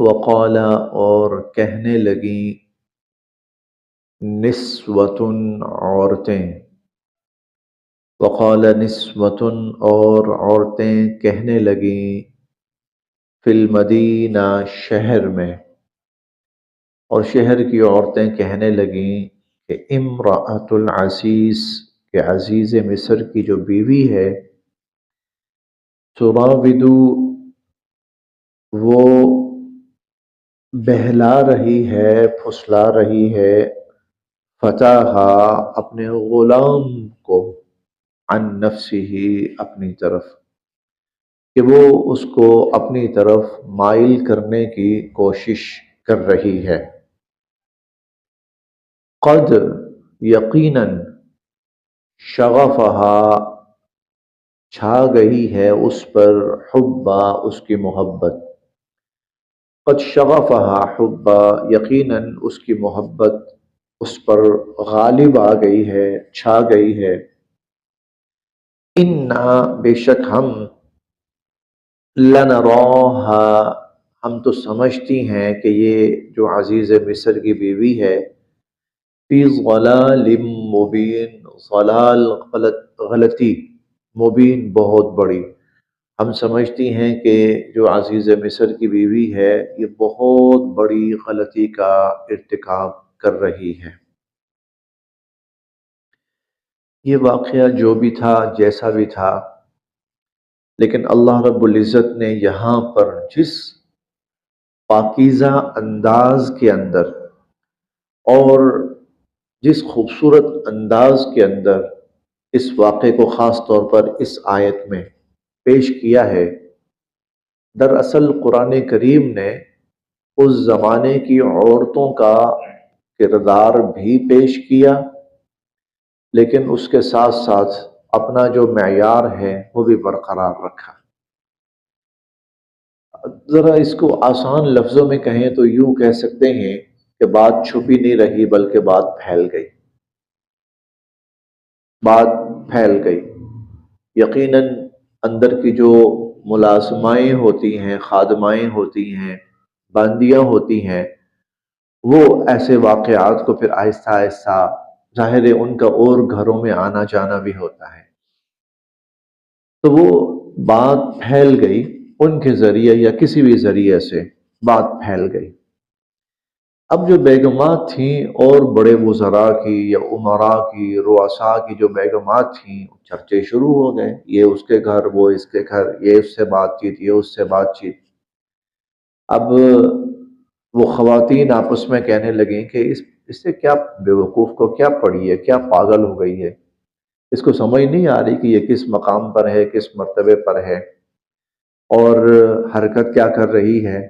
وقال اور کہنے لگیں نسوتن عورتیں، وقال نسوتن اور عورتیں کہنے لگیں فی المدینہ شہر میں، اور شہر کی عورتیں کہنے لگیں کہ امرأۃ العزیز کہ عزیز مصر کی جو بیوی ہے، تراودو وہ بہلا رہی ہے، پھسلا رہی ہے، فتاحا اپنے غلام کو، عن نفسہ اپنی طرف، کہ وہ اس کو اپنی طرف مائل کرنے کی کوشش کر رہی ہے۔ قد یقیناً شغفہا چھا گئی ہے اس پر، حبا اس کی محبت، قد شغفہا حبا یقیناً اس کی محبت اس پر غالب آ گئی ہے، چھا گئی ہے۔ انا بے شک ہم، لنراہا ہم تو سمجھتی ہیں کہ یہ جو عزیز مصر کی بیوی ہے، فی ضلال مبین، ضلال غلطی، مبین بہت بڑی، ہم سمجھتی ہیں کہ جو عزیز مصر کی بیوی ہے یہ بہت بڑی غلطی کا ارتکاب کر رہی ہے۔ یہ واقعہ جو بھی تھا، جیسا بھی تھا، لیکن اللہ رب العزت نے یہاں پر جس پاکیزہ انداز کے اندر اور جس خوبصورت انداز کے اندر اس واقعے کو خاص طور پر اس آیت میں پیش کیا ہے، دراصل قرآن کریم نے اس زمانے کی عورتوں کا کردار بھی پیش کیا، لیکن اس کے ساتھ ساتھ اپنا جو معیار ہے وہ بھی برقرار رکھا۔ ذرا اس کو آسان لفظوں میں کہیں تو یوں کہہ سکتے ہیں کہ بات چھپی نہیں رہی بلکہ بات پھیل گئی، بات پھیل گئی۔ یقیناً اندر کی جو ملازمائیں ہوتی ہیں، خادمائیں ہوتی ہیں، باندیاں ہوتی ہیں، وہ ایسے واقعات کو پھر آہستہ آہستہ، ظاہر ہے ان کا اور گھروں میں آنا جانا بھی ہوتا ہے، تو وہ بات پھیل گئی ان کے ذریعے یا کسی بھی ذریعے سے بات پھیل گئی۔ اب جو بیگمات تھیں اور بڑے وزراء کی یا امراء کی، رؤساء کی جو بیگمات تھیں، چرچے شروع ہو گئے، یہ اس کے گھر، وہ اس کے گھر، یہ اس سے بات چیت، یہ اس سے بات چیت۔ اب وہ خواتین آپس میں کہنے لگیں کہ اس سے کیا بیوقوف کو کیا پڑی ہے، کیا پاگل ہو گئی ہے، اس کو سمجھ نہیں آ رہی کہ یہ کس مقام پر ہے، کس مرتبے پر ہے اور حرکت کیا کر رہی ہے۔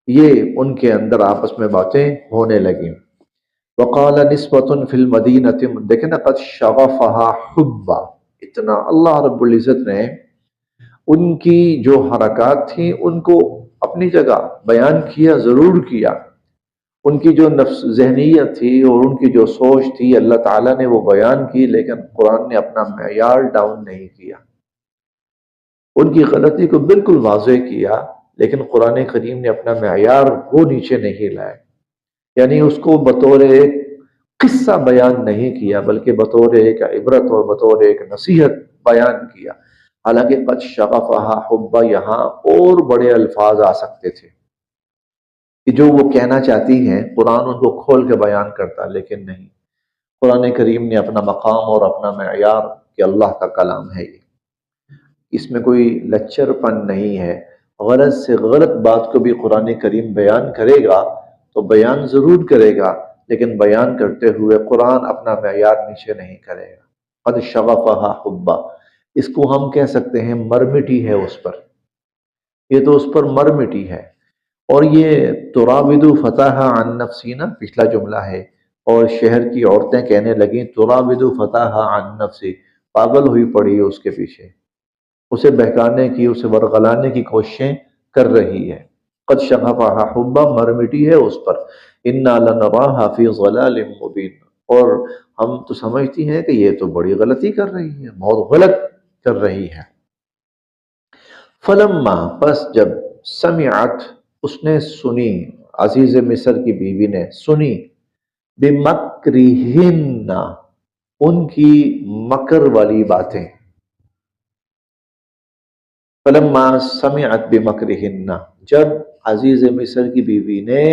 یہ ان کے اندر آپس میں باتیں ہونے لگیں۔ وقال نسوۃ فی المدینہ، دیکھیں نا، قد شغفہا حبا، اتنا اللہ رب العزت نے ان کی جو حرکات تھیں ان کو اپنی جگہ بیان کیا، ضرور کیا، ان کی جو نفس ذہنیت تھی اور ان کی جو سوچ تھی اللہ تعالیٰ نے وہ بیان کی، لیکن قرآن نے اپنا معیار ڈاؤن نہیں کیا، ان کی غلطی کو بالکل واضح کیا، لیکن قرآن کریم نے اپنا معیار وہ نیچے نہیں لائے، یعنی اس کو بطور ایک قصہ بیان نہیں کیا بلکہ بطور ایک عبرت اور بطور ایک نصیحت بیان کیا۔ حالانکہ قد شغفہا حبا یہاں اور بڑے الفاظ آ سکتے تھے کہ جو وہ کہنا چاہتی ہیں قرآن ان کو کھول کے بیان کرتا، لیکن نہیں، قرآن کریم نے اپنا مقام اور اپنا معیار کہ اللہ کا کلام ہے یہ، اس میں کوئی لچر پن نہیں ہے۔ غلط سے غلط بات کو بھی قرآن کریم بیان کرے گا تو بیان ضرور کرے گا، لیکن بیان کرتے ہوئے قرآن اپنا معیار نیچے نہیں کرے گا۔ قد شغفہا حبا، اس کو ہم کہہ سکتے ہیں مرمٹی ہے اس پر، یہ تو اس پر مرمٹی ہے۔ اور یہ تراود فتح عن نفسینا پچھلا جملہ ہے، اور شہر کی عورتیں کہنے لگیں تراود فتح عن نفسی، پاگل ہوئی پڑی ہے اس کے پیچھے، اسے بہکانے کی، اسے ورغلانے کی کوششیں کر رہی ہے۔ قد شغفہا حبا، مرمٹی ہے اس پر، انا لنراہا فی ضلال مبین، اور ہم تو سمجھتی ہیں کہ یہ تو بڑی غلطی کر رہی ہے، بہت غلط کر رہی ہے۔ فلما، پس جب سمعت اس نے سنی، عزیز مصر کی بیوی نے سنی، بمکرہن، ان کی مکر والی باتیں، فلما سمعت بمکرہن، جب عزیز مصر کی بیوی نے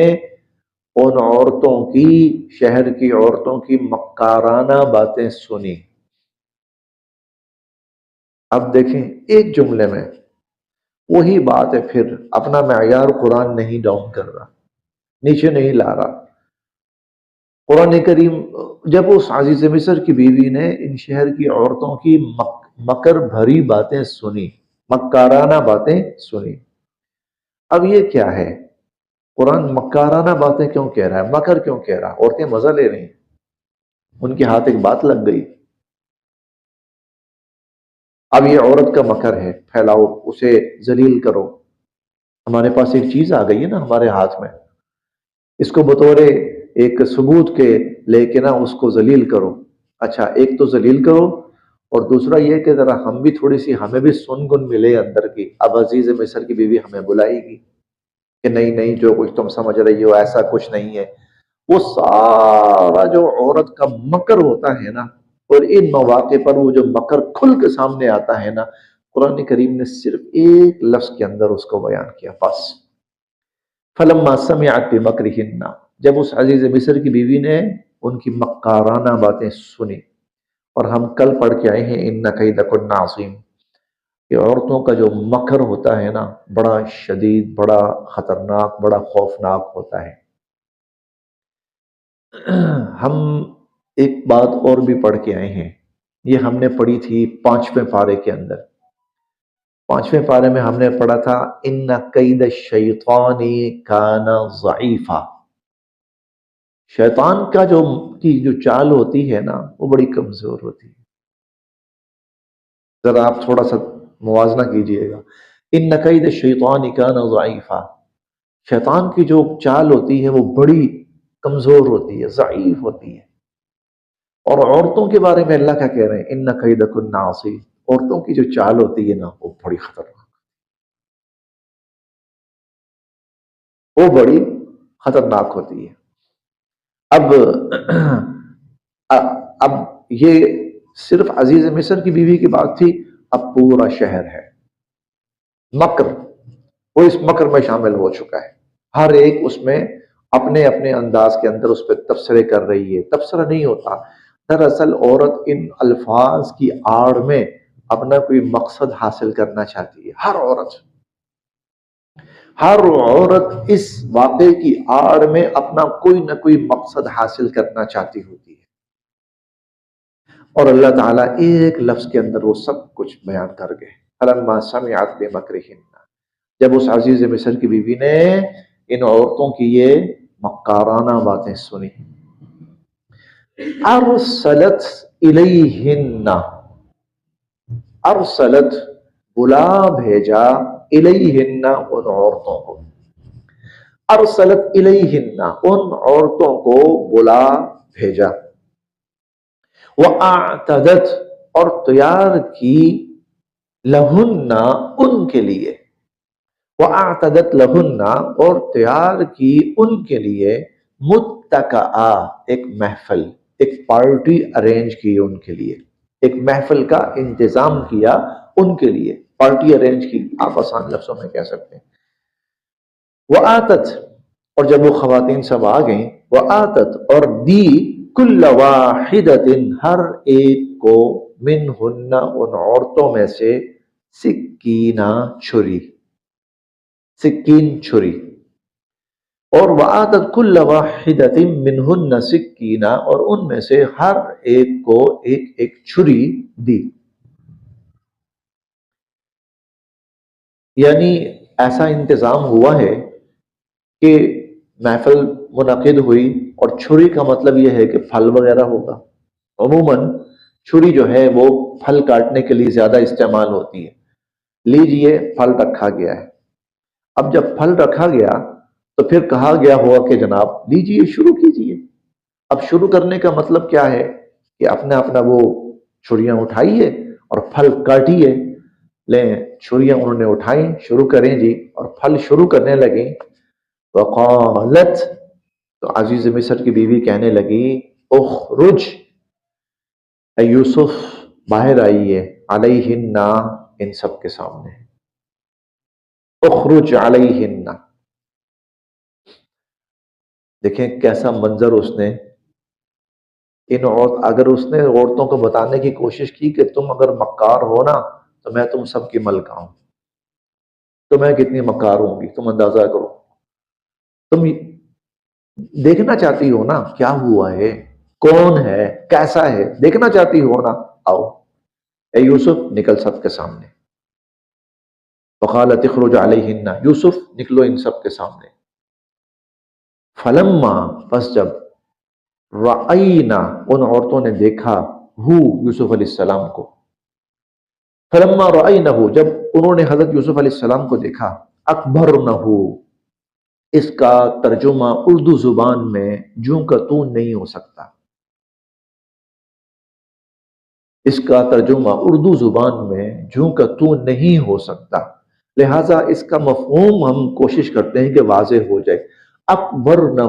ان عورتوں کی، شہر کی عورتوں کی مکارانہ باتیں سنی۔ اب دیکھیں ایک جملے میں وہی بات ہے، پھر اپنا معیار قرآن نہیں ڈاؤن کر رہا، نیچے نہیں لا رہا۔ قرآن کریم جب اس عزیز مصر کی بیوی نے ان شہر کی عورتوں کی مکر بھری باتیں سنی، مکارانہ باتیں سنی، اب یہ کیا ہے؟ قرآن مکارانہ باتیں کیوں کہہ رہا ہے، مکر کیوں کہہ رہا ہے؟ عورتیں مزہ لے رہی ہیں، ان کے ہاتھ ایک بات لگ گئی، اب یہ عورت کا مکر ہے، پھیلاؤ، اسے ذلیل کرو۔ ہمارے پاس ایک چیز آ گئی ہے نا ہمارے ہاتھ میں، اس کو بطور ایک ثبوت کے لے کے نا اس کو ذلیل کرو۔ اچھا، ایک تو ذلیل کرو، اور دوسرا یہ کہ ذرا ہم بھی تھوڑی سی، ہمیں بھی سن گن ملے اندر کی۔ اب عزیز مصر کی بیوی ہمیں بلائے گی کہ نہیں نہیں، جو کچھ تم سمجھ رہی ہو ایسا کچھ نہیں ہے۔ وہ سارا جو عورت کا مکر ہوتا ہے نا، اور ان مواقع پر وہ جو مکر کھل کے سامنے آتا ہے نا، قرآن کریم نے صرف ایک لفظ کے اندر اس کو بیان کیا، بس۔ فلما سمعت بمکرہن، جب اس عزیز مصر کی بیوی نے ان کی مکارانہ باتیں سنی، اور ہم کل پڑھ کے آئے ہیں ان کیدکن عظیم، کہ عورتوں کا جو مکر ہوتا ہے نا، بڑا شدید، بڑا خطرناک، بڑا خوفناک ہوتا ہے۔ ہم ایک بات اور بھی پڑھ کے آئے ہیں، یہ ہم نے پڑھی تھی 5ویں پارے کے اندر۔ 5ویں پارے میں ہم نے پڑھا تھا ان کید الشیطان کان ضعیفا، شیطان کا کی جو چال ہوتی ہے نا، وہ بڑی کمزور ہوتی ہے۔ ذرا آپ تھوڑا سا موازنہ کیجئے گا، ان کید الشیطان کان ضعیفا، شیطان کی جو چال ہوتی ہے وہ بڑی کمزور ہوتی ہے، ضعیف ہوتی ہے۔ اور عورتوں کے بارے میں اللہ کیا کہہ رہے ہیں؟ ان کیدکن عظیم، عورتوں کی جو چال ہوتی ہے نا، وہ بڑی خطرناک، وہ بڑی خطرناک ہوتی ہے۔ اب اب یہ صرف عزیز مصر کی بیوی کی بات تھی، اب پورا شہر ہے مکر، وہ اس مکر میں شامل ہو چکا ہے۔ ہر ایک اس میں اپنے اپنے انداز کے اندر اس پہ تبصرے کر رہی ہے۔ تبصرہ نہیں ہوتا، دراصل عورت ان الفاظ کی آڑ میں اپنا کوئی مقصد حاصل کرنا چاہتی ہے۔ ہر عورت اس واقعے کی آڑ میں اپنا کوئی نہ کوئی مقصد حاصل کرنا چاہتی ہوتی ہے، اور اللہ تعالیٰ ایک لفظ کے اندر وہ سب کچھ بیان کر گئے۔ فلما سمعت بمکرہن، جب اس عزیز مصر کی بیوی نے ان عورتوں کی یہ مکارانہ باتیں سنی، ارسلت الیہن، ارسلت بلا بھیجا، الیہن ان عورتوں کو، ارسلت الیہن ان عورتوں کو بلا بھیجا، وَأَعْتَدَتْ اور تیار کی، لہن ان کے لیے، وَأَعْتَدَتْ لہن اور تیار کی ان کے لیے، متکئا ایک محفل، ایک پارٹی ارینج کی ان کے لیے، ایک محفل کا انتظام کیا ان کے لیے، پارٹی ارینج کی، آپ آسان لفظوں میں کہہ سکتے ہیں۔ وَآتَتْ اور جب وہ خواتین سب آ گئیں، وَآتَتْ اور دی، کل واحدۃ ہر ایک کو، منہن ان عورتوں میں سے، سکینہ چھری، سکین چھری، اور وآتت کل واحدۃ منہن سکینہ اور ان میں سے ہر ایک کو ایک ایک چھری دی۔ یعنی ایسا انتظام ہوا ہے کہ محفل منعقد ہوئی، اور چھری کا مطلب یہ ہے کہ پھل وغیرہ ہوگا۔ عموماً چھری جو ہے وہ پھل کاٹنے کے لیے زیادہ استعمال ہوتی ہے۔ لیجئے پھل رکھا گیا ہے، اب جب پھل رکھا گیا تو پھر کہا گیا ہوا کہ جناب لیجئے شروع کیجئے۔ اب شروع کرنے کا مطلب کیا ہے کہ اپنا اپنا وہ چھریاں اٹھائیے اور پھل کاٹیے۔ لیں چھریاں انہوں نے اٹھائیں، شروع کریں جی، اور پھل شروع کرنے لگیں۔ وقالت، تو عزیز مصر کی بیوی کہنے لگی، اخرج، اے یوسف باہر آئیے، علیہن، ان سب کے سامنے، اخرج علیہن، دیکھیں کیسا منظر اس نے اگر اس نے عورتوں کو بتانے کی کوشش کی کہ تم اگر مکار ہو نا تو میں تم سب کی ملکہ ہوں، تو میں کتنی مکار ہوں گی تم اندازہ کرو، تم دیکھنا چاہتی ہو نا کیا ہوا ہے، کون ہے، کیسا ہے، دیکھنا چاہتی ہو نا، آؤ اے یوسف نکل سب کے سامنے، وقالت اخرج علیہن، یوسف نکلو ان سب کے سامنے، فلما، پس جب، رأینا، ان عورتوں نے دیکھا، ہو، یوسف علیہ السلام کو، فلما رأینہ، جب انہوں نے حضرت یوسف علیہ السلام کو دیکھا، اکبرنہ، اس کا ترجمہ اردو زبان میں جوں کا تو نہیں ہو سکتا، اس کا ترجمہ اردو زبان میں جوں کا تو نہیں ہو سکتا، لہٰذا اس کا مفہوم ہم کوشش کرتے ہیں کہ واضح ہو جائے، اکبرنہ،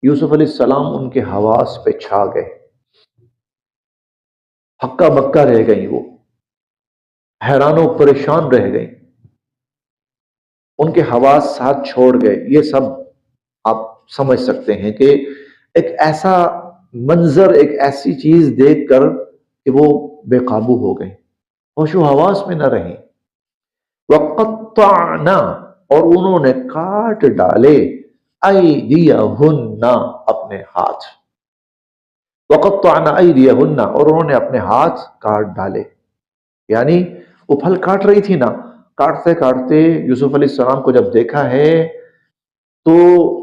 یوسف علیہ السلام ان کے حواس پہ چھا گئے، ہکا بکا رہ گئی، وہ حیران و پریشان رہ گئی، ان کے حواس ساتھ چھوڑ گئے، یہ سب آپ سمجھ سکتے ہیں کہ ایک ایسا منظر، ایک ایسی چیز دیکھ کر کہ وہ بے قابو ہو گئے، ہوش و حواس میں نہ رہیں، وقطعنا، اور انہوں نے کاٹ ڈالے، ایدیہن، اپنے ہاتھ، وقطعنا ایدیہن، اور انہوں نے اپنے ہاتھ کاٹ ڈالے، یعنی وہ پھل کاٹ رہی تھی نا، کاٹتے کاٹتے یوسف علیہ السلام کو جب دیکھا ہے تو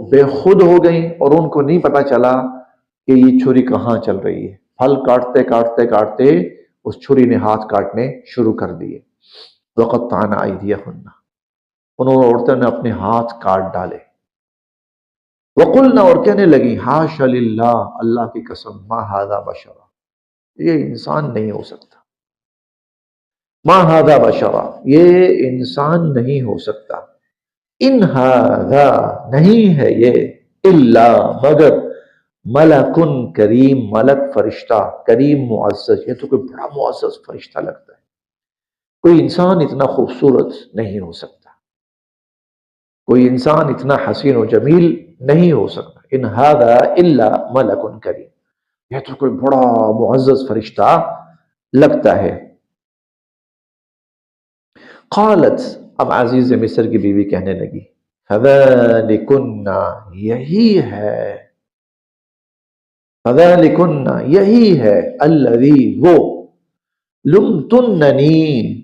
بے خود ہو گئیں، اور ان کو نہیں پتا چلا کہ یہ چھری کہاں چل رہی ہے، پھل کاٹتے کاٹتے کاٹتے اس چھری نے ہاتھ کاٹنے شروع کر دیے، وقطعنا ایدیہن، انہوں نے عورتوں نے اپنے ہاتھ کاٹ ڈالے، وقلنا، اور کہنے لگی، حاش للہ، اللہ کی قسم، ما ھذا بشرا، یہ انسان نہیں ہو سکتا، ما ھذا بشرا، یہ انسان نہیں ہو سکتا، ان ھذا، نہیں ہے یہ، الا، مگر، ملکن کریم، ملک فرشتہ، کریم معزز، یہ تو کوئی بڑا معزز فرشتہ لگتا ہے، کوئی انسان اتنا خوبصورت نہیں ہو سکتا، کوئی انسان اتنا حسین و جمیل نہیں ہو سکتا، ان ھذا الا ملک کریم، یہ تو کوئی بڑا معزز فرشتہ لگتا ہے، قالت، اب عزیز مصر کی بیوی کہنے لگی، فذلکن، یہی ہے، فذلکن، یہی ہے، الذی، وہ، لمتننی،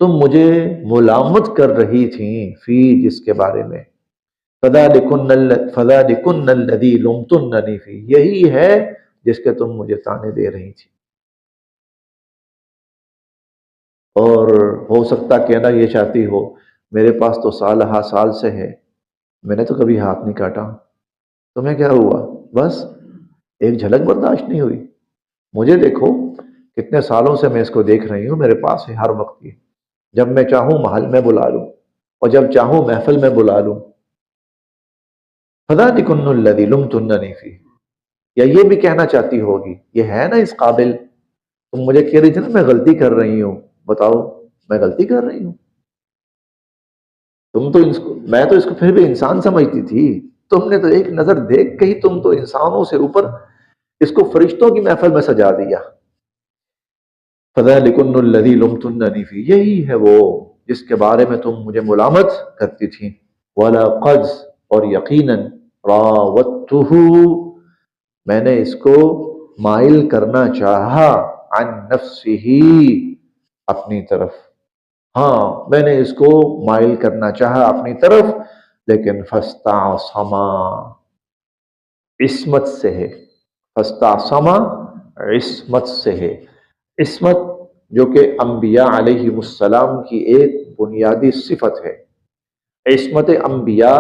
تم مجھے ملامت کر رہی تھیں، فی، جس کے بارے میں، فذلکن الذی لمتننی فی، یہی ہے جس کے تم مجھے طعنے دے رہی تھی، اور ہو سکتا کہنا یہ چاہتی ہو، میرے پاس تو سال ہا سال سے ہے، میں نے تو کبھی ہاتھ نہیں کاٹا، تمہیں کیا ہوا، بس ایک جھلک برداشت نہیں ہوئی، مجھے دیکھو کتنے سالوں سے میں اس کو دیکھ رہی ہوں، میرے پاس ہے ہر وقت، یہ جب میں چاہوں محل میں بلا لوں اور جب چاہوں محفل میں بلا لوں، فذلکن الذی لمتننی فیہ، یا یہ بھی کہنا چاہتی ہوگی، یہ ہے نا اس قابل، تم مجھے کہہ رہی تھی نا میں غلطی کر رہی ہوں، بتاؤ میں غلطی کر رہی ہوں، تم تو میں تو اس کو پھر بھی انسان سمجھتی تھی، تم نے تو ایک نظر دیکھ کے ہی تم تو انسانوں سے اوپر اس کو فرشتوں کی محفل میں سجا دیا، فذلکن الذی لمتننی فیہ، یہی ہے وہ جس کے بارے میں تم مجھے ملامت کرتی تھی، وَلَقَدْ، اور یقیناً، رَاوَدتُّهُ، میں نے اس کو مائل کرنا چاہا، عن نفسہ، اپنی طرف، ہاں میں نے اس کو مائل کرنا چاہا اپنی طرف، لیکن فاستعصما، عصمت سے ہے، فاستعصما، عصمت سے ہے، عصمت جو کہ انبیاء علیہ السلام کی ایک بنیادی صفت ہے، عصمت انبیاء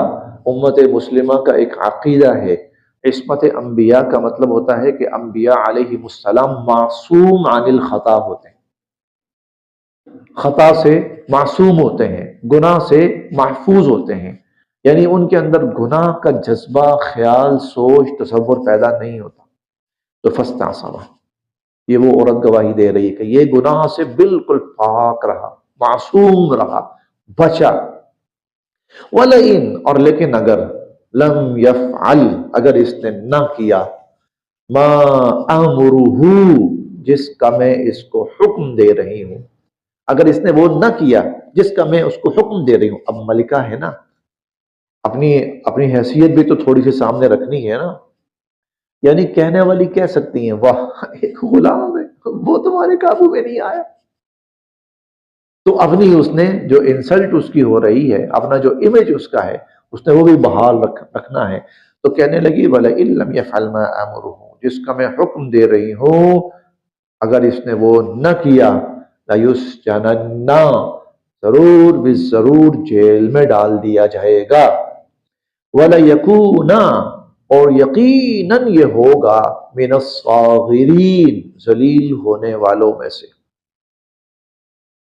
امت مسلمہ کا ایک عقیدہ ہے، عصمت انبیاء کا مطلب ہوتا ہے کہ انبیاء علیہ السلام معصوم عن الخطا ہوتے ہیں، خطا سے معصوم ہوتے ہیں، گناہ سے محفوظ ہوتے ہیں، یعنی ان کے اندر گناہ کا جذبہ، خیال، سوچ، تصور پیدا نہیں ہوتا. تو فاستعصم، یہ وہ عورت گواہی دے رہی ہے کہ یہ گناہ سے بالکل پاک رہا، معصوم رہا، بچا. وَلَئِن، اور لیکن اگر، لم یفعل، اگر اس نے نہ کیا، ما امرہ، جس کا میں اس کو حکم دے رہی ہوں، اگر اس نے وہ نہ کیا جس کا میں اس کو حکم دے رہی ہوں. اب ملکہ ہے نا، اپنی اپنی حیثیت بھی تو تھوڑی سی سامنے رکھنی ہے نا. یعنی کہنے والی کہہ سکتی ہیں واہ ایک غلام ہے وہ تمہارے قابو میں نہیں آیا. تو اپنی اس نے جو انسلٹ اس کی ہو رہی ہے، اپنا جو امیج اس کا ہے، اس نے وہ بھی بحال رکھنا ہے. تو کہنے لگی وَلَئِن لَمْ يَفْعَلْ مَا آمُرُهُ، جس کا میں حکم دے رہی ہوں اگر اس نے وہ نہ کیا، لَيُسْجَنَنَّ، ضرور بھی ضرور جیل میں ڈال دیا جائے گا. وَلَيَكُونَ، اور یقیناً یہ ہوگا، مِنَ الصَّاغِرِينَ، ذلیل ہونے والوں میں سے.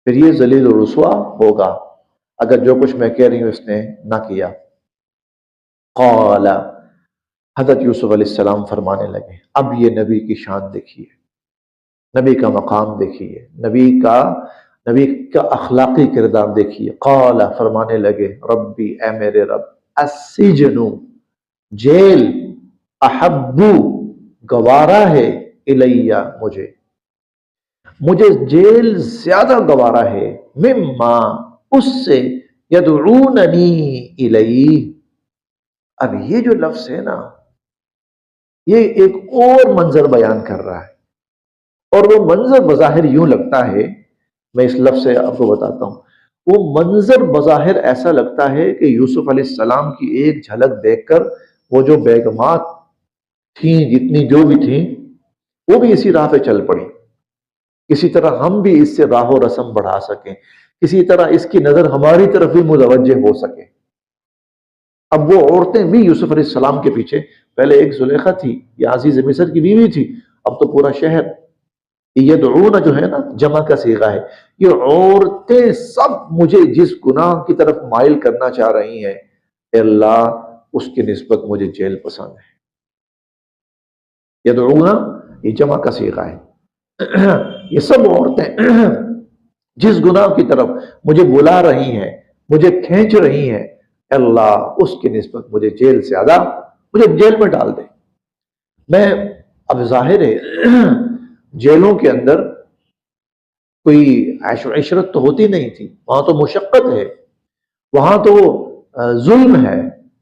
پھر یہ ذلیل و رسوا ہوگا اگر جو کچھ میں کہہ رہی ہوں اس نے نہ کیا. قال، حضرت یوسف علیہ السلام فرمانے لگے. اب یہ نبی کی شان دیکھیے، نبی کا مقام دیکھیے، نبی کا اخلاقی کردار دیکھیے. قال، فرمانے لگے، ربی، اے میرے رب، السجن، جیل، احب، گوارا ہے، الیہ، مجھے جیل زیادہ گوارا ہے، مما، اس سے، یدعوننی الیہ. اب یہ جو لفظ ہے نا، یہ ایک اور منظر بیان کر رہا ہے، اور وہ منظر بظاہر یوں لگتا ہے، میں اس لفظ سے آپ کو بتاتا ہوں. وہ منظر بظاہر ایسا لگتا ہے کہ یوسف علیہ السلام کی ایک جھلک دیکھ کر وہ جو بیگمات تھیں، جتنی جو بھی تھیں، وہ بھی اسی راہ پہ چل پڑی. کسی طرح ہم بھی اس سے راہ و رسم بڑھا سکیں، کسی طرح اس کی نظر ہماری طرف بھی متوجہ ہو سکے. اب وہ عورتیں بھی یوسف علیہ السلام کے پیچھے، پہلے ایک زلیخا تھی، یہ عزیز مصر کی بیوی تھی، اب تو پورا شہر. یدعون جو ہے نا، جمع کا صیغہ ہے. یہ عورتیں سب مجھے جس گناہ کی طرف مائل کرنا چاہ رہی ہیں، اے اللہ اس کی نسبت مجھے جیل پسند ہے. یدعون، یہ جمع کا صیغہ ہے. یہ سب عورتیں جس گناہ کی طرف مجھے بلا رہی ہیں، مجھے کھینچ رہی ہیں، اللہ اس کی نسبت مجھے جیل سے زیادہ، مجھے جیل میں ڈال دے. میں، اب ظاہر ہے جیلوں کے اندر کوئی عیش و عشرت تو ہوتی نہیں تھی، وہاں تو مشقت ہے، وہاں تو ظلم ہے،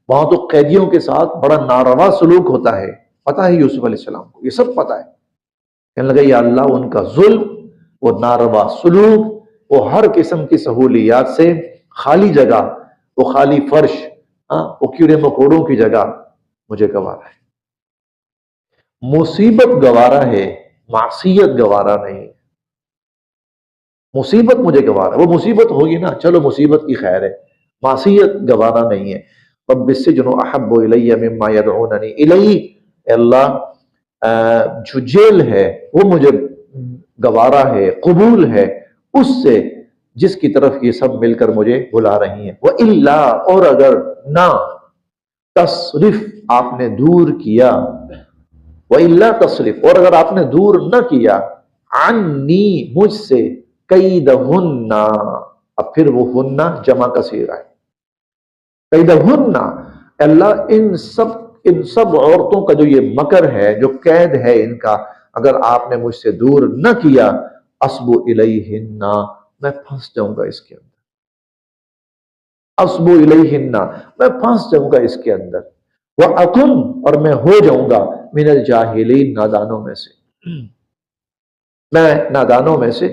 وہاں تو قیدیوں کے ساتھ بڑا ناروا سلوک ہوتا ہے. پتہ ہے یوسف علیہ السلام کو، یہ سب پتہ ہے. کہنے لگے یا اللہ ان کا ظلم، وہ ناروا سلوک، وہ ہر قسم کی سہولیات سے خالی جگہ، وہ خالی فرش، وہ کیڑے مکوڑوں کی جگہ مجھے گوارا ہے. مصیبت گوارا ہے، معصیت گوارا نہیں. مصیبت مجھے گوارا، وہ مصیبت ہوگی نا، چلو مصیبت کی خیر ہے، معصیت گوارا نہیں ہے. رب السجن احب الی مما یدعوننی الیہ، اے اللہ جو جیل ہے وہ مجھے گوارا ہے، قبول ہے اس سے جس کی طرف یہ سب مل کر مجھے بلا رہی ہیں. وَإِلَّا، اور اگر نہ، تصرف، آپ نے دور کیا، وَإِلَّا تصرف، اور اگر آپ نے دور نہ کیا، عنی، مجھ سے، کیدہن، اب پھر وہ ہنہ جمع کا صیغہ ہے، کیدہن، اللہ ان سب عورتوں کا جو یہ مکر ہے، جو قید ہے ان کا، اگر آپ نے مجھ سے دور نہ کیا، اسبو الیہن، میں پھنس جاؤں گا اس کے اندر. اسبو الیہن، میں پھنس جاؤں گا اس کے اندر. وَأَكُنْ، اور میں ہو جاؤں گا، من الجاہلین، نادانوں میں سے، میں نادانوں میں سے.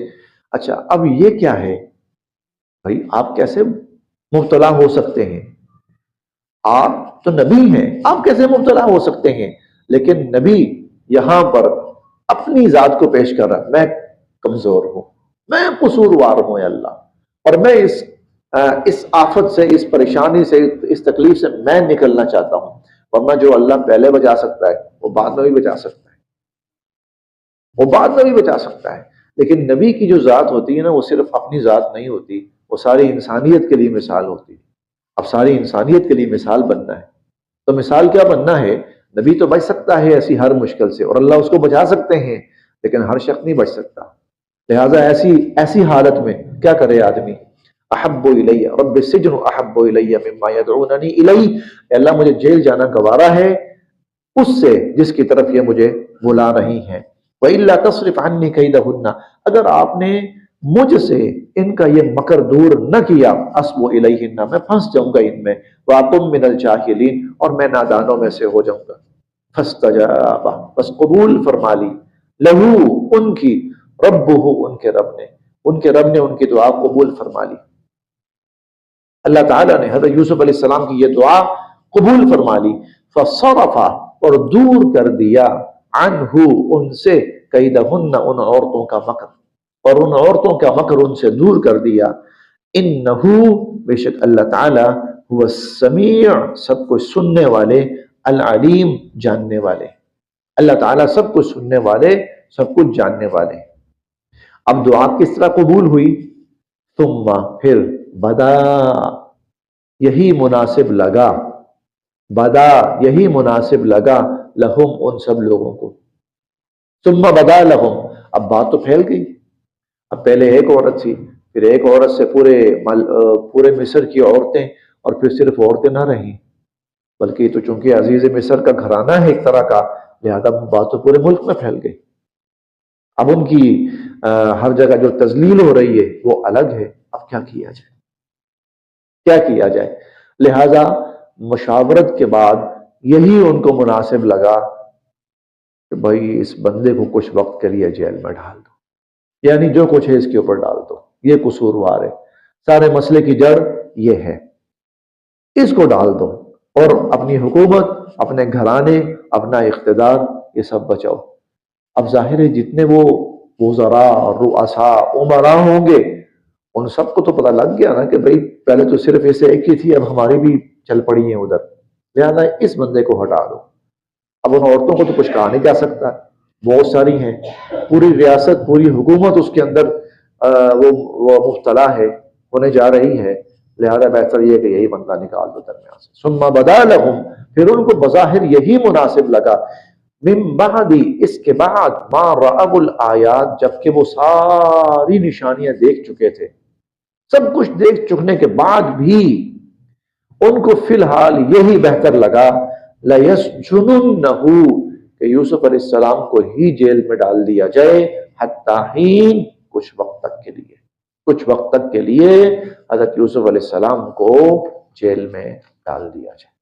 اچھا اب یہ کیا ہے بھائی، آپ کیسے مبتلا ہو سکتے ہیں؟ آپ تو نبی ہیں، آپ کیسے مبتلا ہو سکتے ہیں؟ لیکن نبی یہاں پر اپنی ذات کو پیش کر رہا، میں کمزور ہوں، میں قصوروار ہوں اے اللہ، اور میں اس آفت سے، اس پریشانی سے، اس تکلیف سے میں نکلنا چاہتا ہوں. ورنہ جو اللہ پہلے بچا سکتا ہے وہ بعد میں بھی بچا سکتا ہے، وہ بعد میں بھی بچا سکتا ہے. لیکن نبی کی جو ذات ہوتی ہے نا، وہ صرف اپنی ذات نہیں ہوتی، وہ ساری انسانیت کے لیے مثال ہوتی ہے. اب ساری انسانیت کے لیے مثال بننا ہے، تو مثال کیا بننا ہے؟ نبی تو بچ سکتا ہے ایسی ہر مشکل سے، اور اللہ اس کو بچا سکتے ہیں، لیکن ہر شخص نہیں بچ سکتا۔ لہٰذا ایسی حالت میں کیا کرے آدمی؟ احب الی رب السجن احب الی مما یدعوننی الی، اے اللہ مجھے جیل جانا گوارا ہے اس سے جس کی طرف یہ مجھے بلا رہی ہیں۔ وَإِلَّا تَصْرِفْ عَنِّي كَيْدَهُنَّ، اگر آپ نے مجھ سے ان کا یہ مکر دور نہ کیا، اصب الیہن، میں پھنس جاؤں گا ان میں، وَأَكُن مِّنَ الْجَاهِلِينَ، اور میں نادانوں میں سے ہو جاؤں گا۔ فَاسْتَجَابَ، بس قبول فرما لی، لہو ان کی، ربہ ان کے رب نے، ان کی دعا قبول فرما لی۔ اللہ تعالیٰ نے حضرت یوسف علیہ السلام کی یہ دعا قبول فرما لی۔ فصرف، اور دور کر دیا، عنہ ان سے، کیدہن ان عورتوں کا مکر، اور ان عورتوں کا مکر ان سے دور کر دیا۔ انہو، بے شک اللہ تعالیٰ، هو السمیع، سب کچھ سننے والے، العلیم، جاننے والے۔ اللہ تعالیٰ سب کچھ سننے والے، سب کچھ جاننے والے۔ اب دعا کس طرح قبول ہوئی؟ ثم، پھر، بدا، یہی مناسب لگا، بدا یہی مناسب لگا، لہم ان سب لوگوں کو، ثم بدا لہم، اب بات تو پھیل گئی، اب پہلے ایک عورت تھی، پھر ایک عورت سے پورے مصر کی عورتیں، اور پھر صرف عورتیں نہ رہیں، بلکہ یہ تو چونکہ عزیز مصر کا گھرانہ ہے ایک طرح کا، لہذا بات تو پورے ملک میں پھیل گئی۔ اب ان کی ہر جگہ جو تذلیل ہو رہی ہے وہ الگ ہے، اب کیا کیا جائے، کیا کیا جائے؟ لہذا مشاورت کے بعد یہی ان کو مناسب لگا کہ بھائی اس بندے کو کچھ وقت کے لیے جیل میں ڈال دو، یعنی جو کچھ ہے اس کے اوپر ڈال دو، یہ قصوروار ہے، سارے مسئلے کی جڑ یہ ہے، اس کو ڈال دو، اور اپنی حکومت، اپنے گھرانے، اپنا اقتدار، یہ سب بچاؤ۔ اب ظاہر ہے جتنے وہ وزراء اور رؤساء امراء ہوں گے، ان سب کو تو پتہ لگ گیا نا کہ بھئی پہلے تو صرف اسے ایک ہی تھی، اب ہماری بھی چل پڑی ہیں ادھر، لہذا اس بندے کو ہٹا دو۔ اب ان عورتوں کو تو کچھ کہا نہیں جا سکتا، بہت ساری ہیں، پوری ریاست، پوری حکومت اس کے اندر وہ مبتلا ہے، ہونے جا رہی ہے، لہذا بہتر یہ کہ یہی بندہ نکال دو درمیان سے۔ ثم بدا لہم، پھر ان کو بظاہر یہی مناسب لگا، من بعد، اس کے بعد، ما رأوا الآیات، جبکہ وہ ساری نشانیاں دیکھ چکے تھے، سب کچھ دیکھ چکنے کے بعد بھی ان کو فی الحال یہی بہتر لگا، لَيَسْجُنُنَّهُ، کہ یوسف علیہ السلام کو ہی جیل میں ڈال دیا جائے، حتی حین، کچھ وقت تک کے لیے، کچھ وقت تک کے لیے حضرت یوسف علیہ السلام کو جیل میں ڈال دیا جائے۔